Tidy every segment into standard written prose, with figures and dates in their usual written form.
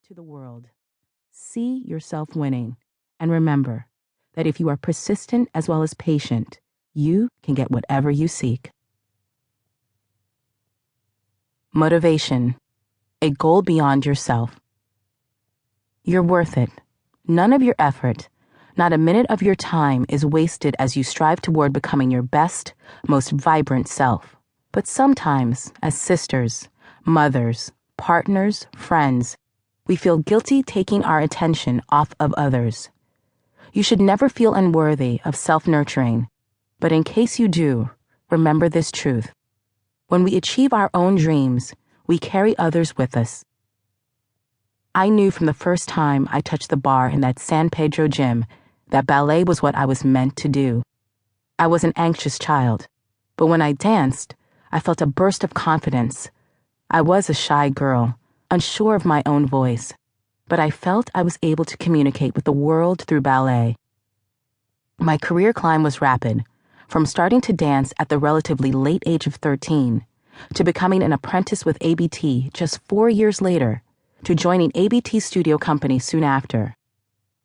to the world. See yourself winning, and remember that if you are persistent as well as patient, you can get whatever you seek. Motivation, a goal beyond yourself. You're worth it. None of your effort, not a minute of your time is wasted as you strive toward becoming your best, most vibrant self. But sometimes, as sisters, mothers, partners, friends, we feel guilty taking our attention off of others. You should never feel unworthy of self-nurturing, but in case you do, remember this truth. When we achieve our own dreams, we carry others with us. I knew from the first time I touched the bar in that San Pedro gym that ballet was what I was meant to do. I was an anxious child, but when I danced, I felt a burst of confidence. I was a shy girl, unsure of my own voice, but I felt I was able to communicate with the world through ballet. My career climb was rapid, from starting to dance at the relatively late age of 13, to becoming an apprentice with ABT just 4 years later, to joining ABT Studio Company soon after.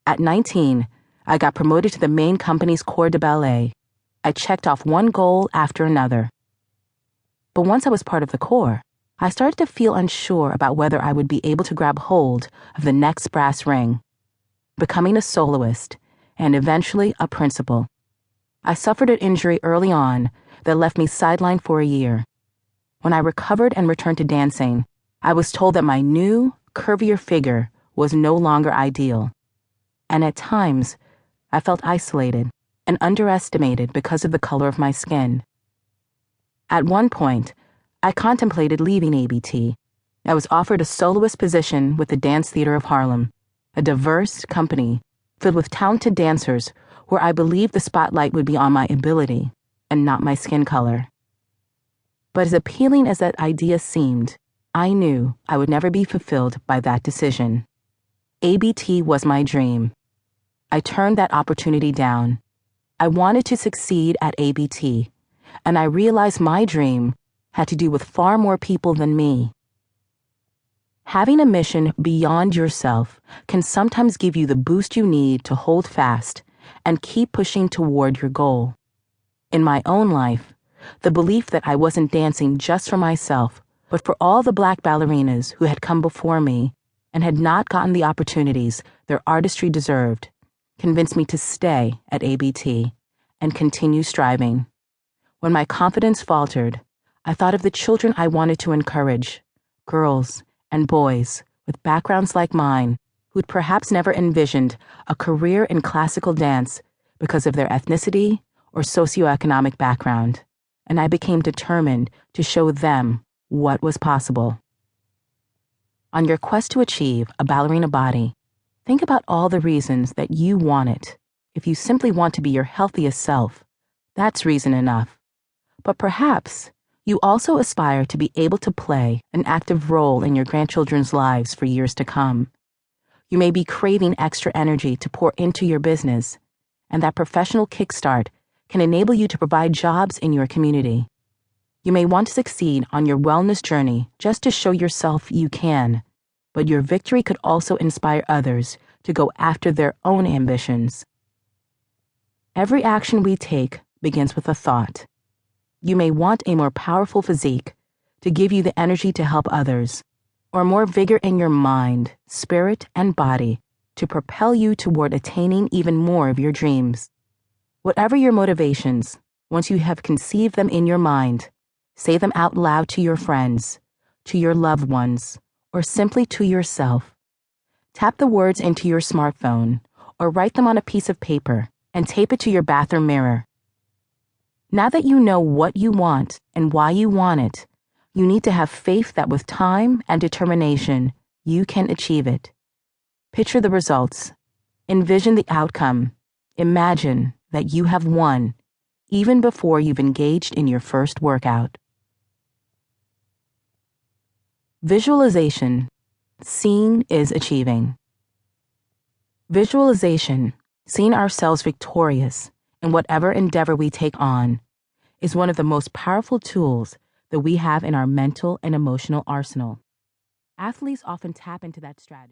At 19, I got promoted to the main company's corps de ballet. I checked off one goal after another. But once I was part of the corps, I started to feel unsure about whether I would be able to grab hold of the next brass ring, becoming a soloist, and eventually a principal. I suffered an injury early on that left me sidelined for a year. When I recovered and returned to dancing, I was told that my new, curvier figure was no longer ideal. And at times, I felt isolated and underestimated because of the color of my skin. At one point, I contemplated leaving ABT. I was offered a soloist position with the Dance Theater of Harlem, a diverse company filled with talented dancers where I believed the spotlight would be on my ability and not my skin color. But as appealing as that idea seemed, I knew I would never be fulfilled by that decision. ABT was my dream. I turned that opportunity down. I wanted to succeed at ABT, and I realized my dream had to do with far more people than me. Having a mission beyond yourself can sometimes give you the boost you need to hold fast and keep pushing toward your goal. In my own life, the belief that I wasn't dancing just for myself, but for all the Black ballerinas who had come before me and had not gotten the opportunities their artistry deserved, convinced me to stay at ABT and continue striving. When my confidence faltered, I thought of the children I wanted to encourage, girls and boys with backgrounds like mine who'd perhaps never envisioned a career in classical dance because of their ethnicity or socioeconomic background, and I became determined to show them what was possible. On your quest to achieve a ballerina body, think about all the reasons that you want it. If you simply want to be your healthiest self, that's reason enough. But perhaps you also aspire to be able to play an active role in your grandchildren's lives for years to come. You may be craving extra energy to pour into your business, and that professional kickstart can enable you to provide jobs in your community. You may want to succeed on your wellness journey just to show yourself you can, but your victory could also inspire others to go after their own ambitions. Every action we take begins with a thought. You may want a more powerful physique to give you the energy to help others, or more vigor in your mind, spirit, and body to propel you toward attaining even more of your dreams. Whatever your motivations, once you have conceived them in your mind, say them out loud to your friends, to your loved ones, or simply to yourself. Tap the words into your smartphone, or write them on a piece of paper and tape it to your bathroom mirror. Now that you know what you want and why you want it, you need to have faith that with time and determination, you can achieve it. Picture the results. Envision the outcome. Imagine that you have won, even before you've engaged in your first workout. Visualization. Seeing is achieving. Visualization, seeing ourselves victorious in whatever endeavor we take on, is one of the most powerful tools that we have in our mental and emotional arsenal. Athletes often tap into that strategy.